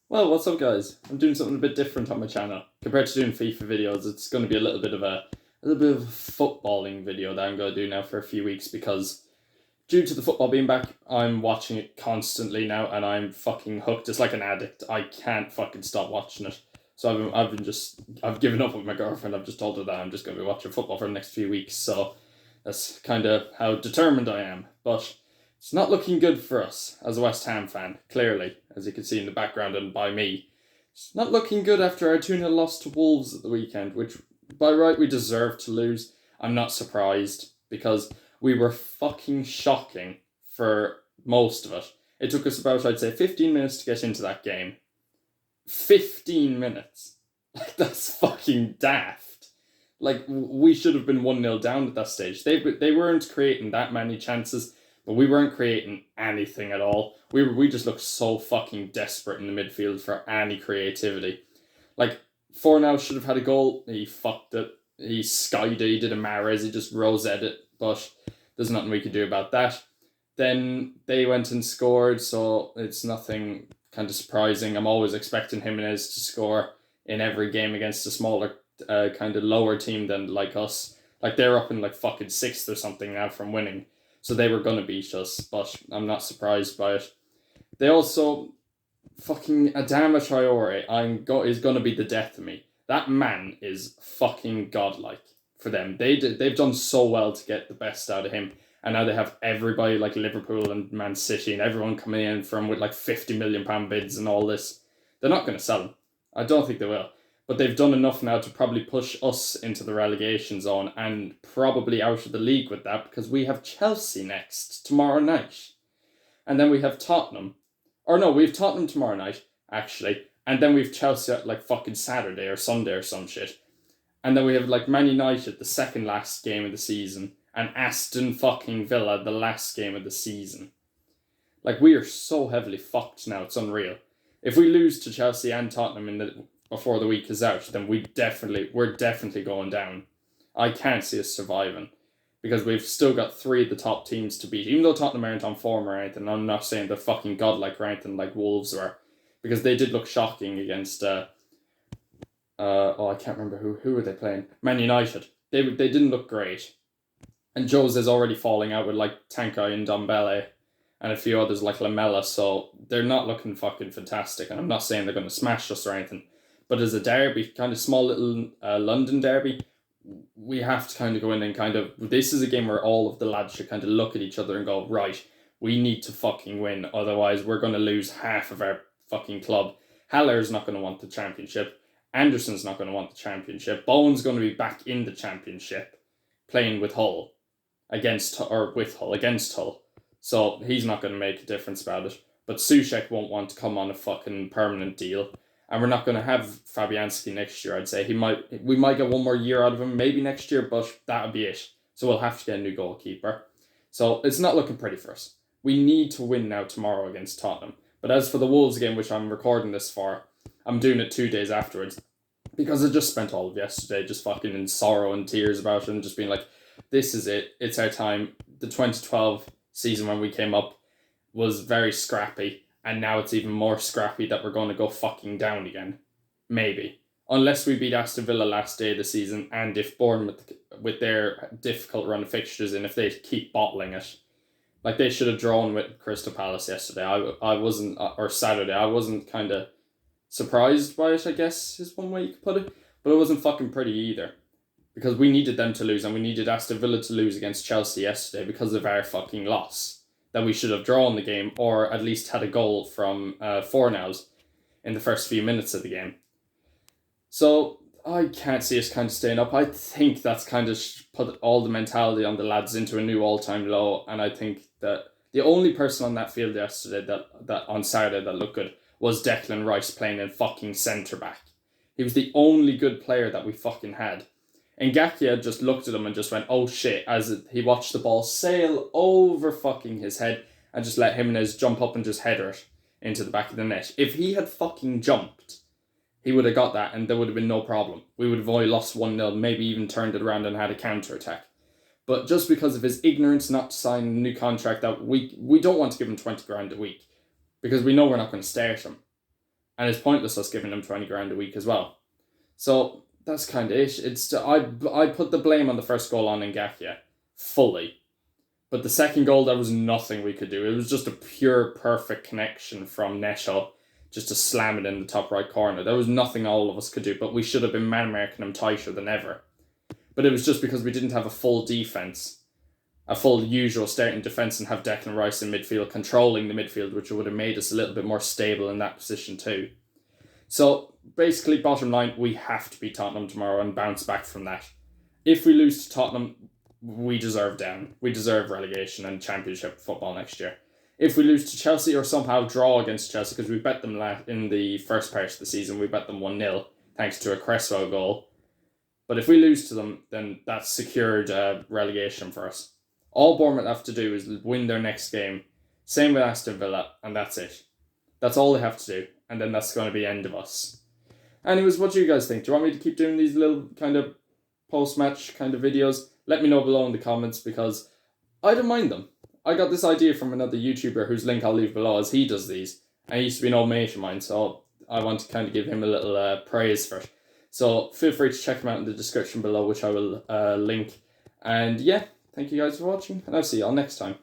Well, what's up, guys? I'm doing something a bit different on my channel compared to doing FIFA videos. It's going to be a little bit of a footballing video that I'm going to do now for a few weeks because due to the football being back, I'm watching it constantly now and I'm fucking hooked. It's like an addict. I can't fucking stop watching it. So I've given up with my girlfriend. I've just told her that I'm just going to be watching football for the next few weeks. So that's kind of how determined I am. But it's not looking good for us as a West Ham fan, clearly, as you can see in the background and by me. It's not looking good after our 2-0 loss to Wolves at the weekend, which by right we deserve to lose. I'm not surprised because we were fucking shocking for most of it. It took us about, I'd say, 15 minutes to get into that game. 15 minutes. Like, that's fucking daft. Like, we should have been 1-0 down at that stage. They weren't creating that many chances, but we weren't creating anything at all. We just looked so fucking desperate in the midfield for any creativity. Like, Fornal should have had a goal. He fucked it. He skied it. He did a Mahrez. He just rosetted it. But there's nothing we could do about that. Then they went and scored, so it's nothing kind of surprising. I'm always expecting Jimenez to score in every game against a smaller, kind of lower team than like us. Like, they're up in like fucking sixth or something now from winning. So they were going to beat us, but I'm not surprised by it. They also fucking Adama Traore is going to be the death of me. That man is fucking godlike for them. They've done so well to get the best out of him, and now they have everybody like Liverpool and Man City and everyone coming in from with like £50 million bids and all this. They're not going to sell him. I don't think they will. But they've done enough now to probably push us into the relegation zone and probably out of the league with that because we have Chelsea next tomorrow night. And then we have Tottenham. Or no, we have Tottenham tomorrow night, actually. And then we have Chelsea at like fucking Saturday or Sunday or some shit. And then we have like Man United, the second last game of the season. And Aston fucking Villa, the last game of the season. Like, we are so heavily fucked now, it's unreal. If we lose to Chelsea and Tottenham before the week is out, then we're definitely going down. I can't see us surviving because we've still got three of the top teams to beat. Even though Tottenham aren't on form or anything, I'm not saying they're fucking godlike or anything like Wolves were, because they did look shocking against I can't remember who were they playing. Man United. They didn't look great, and Jose's already falling out with like Tankai and Dombele and a few others like Lamella, so they're not looking fucking fantastic. And I'm not saying they're going to smash us or anything, but as a derby, kind of small little London derby, we have to kind of go in and kind of, this is a game where all of the lads should kind of look at each other and go, right, we need to fucking win, otherwise we're going to lose half of our fucking club. Haller's not going to want the championship. Anderson's not going to want the championship. Bowen's going to be back in the championship playing with Hull with Hull against Hull. So he's not going to make a difference about it. But Sushek won't want to come on a fucking permanent deal. And we're not going to have Fabianski next year, I'd say. We might get one more year out of him, maybe next year, but that'll be it. So we'll have to get a new goalkeeper. So it's not looking pretty for us. We need to win now tomorrow against Tottenham. But as for the Wolves game, which I'm recording this for, I'm doing it 2 days afterwards. Because I just spent all of yesterday just fucking in sorrow and tears about it and just being like, this is it. It's our time. The 2012 season when we came up was very scrappy, and now it's even more scrappy that we're going to go fucking down again. Maybe. Unless we beat Aston Villa last day of the season, and if Bournemouth, with their difficult run of fixtures, and if they keep bottling it. Like, they should have drawn with Crystal Palace yesterday. I wasn't, or Saturday, I wasn't kind of surprised by it, I guess, is one way you could put it. But it wasn't fucking pretty either. Because we needed them to lose, and we needed Aston Villa to lose against Chelsea yesterday because of our fucking loss. That we should have drawn the game, or at least had a goal from Fornals in the first few minutes of the game. So I can't see us kind of staying up. I think that's kind of put all the mentality on the lads into a new all-time low, and I think that the only person on that field yesterday that on Saturday that looked good was Declan Rice playing in fucking centre-back. He was the only good player that we fucking had. And Ngakia just looked at him and just went, oh shit, as he watched the ball sail over fucking his head and just let Jimenez jump up and just header it into the back of the net. If he had fucking jumped, he would have got that and there would have been no problem. We would have only lost 1-0, maybe even turned it around and had a counter-attack. But just because of his ignorance not to sign a new contract, that we don't want to give him 20 grand a week because we know we're not going to start him. and it's pointless us giving them 20 grand a week as well. So that's kind of it. I put the blame on the first goal on Ngakia fully. But the second goal, there was nothing we could do. It was just a pure, perfect connection from Neto just to slam it in the top right corner. There was nothing all of us could do, but we should have been man-marking them tighter than ever. But it was just because we didn't have a full defence, a full usual starting defence, and have Declan Rice in midfield controlling the midfield, which would have made us a little bit more stable in that position too. So basically, bottom line, we have to beat Tottenham tomorrow and bounce back from that. If we lose to Tottenham, we deserve down. We deserve relegation and championship football next year. If we lose to Chelsea or somehow draw against Chelsea, because we bet them in the first part of the season, we bet them 1-0 thanks to a Cresswell goal. But if we lose to them, then that's secured relegation for us. All Bournemouth have to do is win their next game. Same with Aston Villa, and that's it. That's all they have to do, and then that's going to be the end of us. Anyways, what do you guys think? Do you want me to keep doing these little kind of post-match kind of videos? Let me know below in the comments, because I don't mind them. I got this idea from another YouTuber whose link I'll leave below, as he does these. And he used to be an old mate of mine, so I want to kind of give him a little praise for it. So feel free to check him out in the description below, which I will link. And yeah, thank you guys for watching, and I'll see you all next time.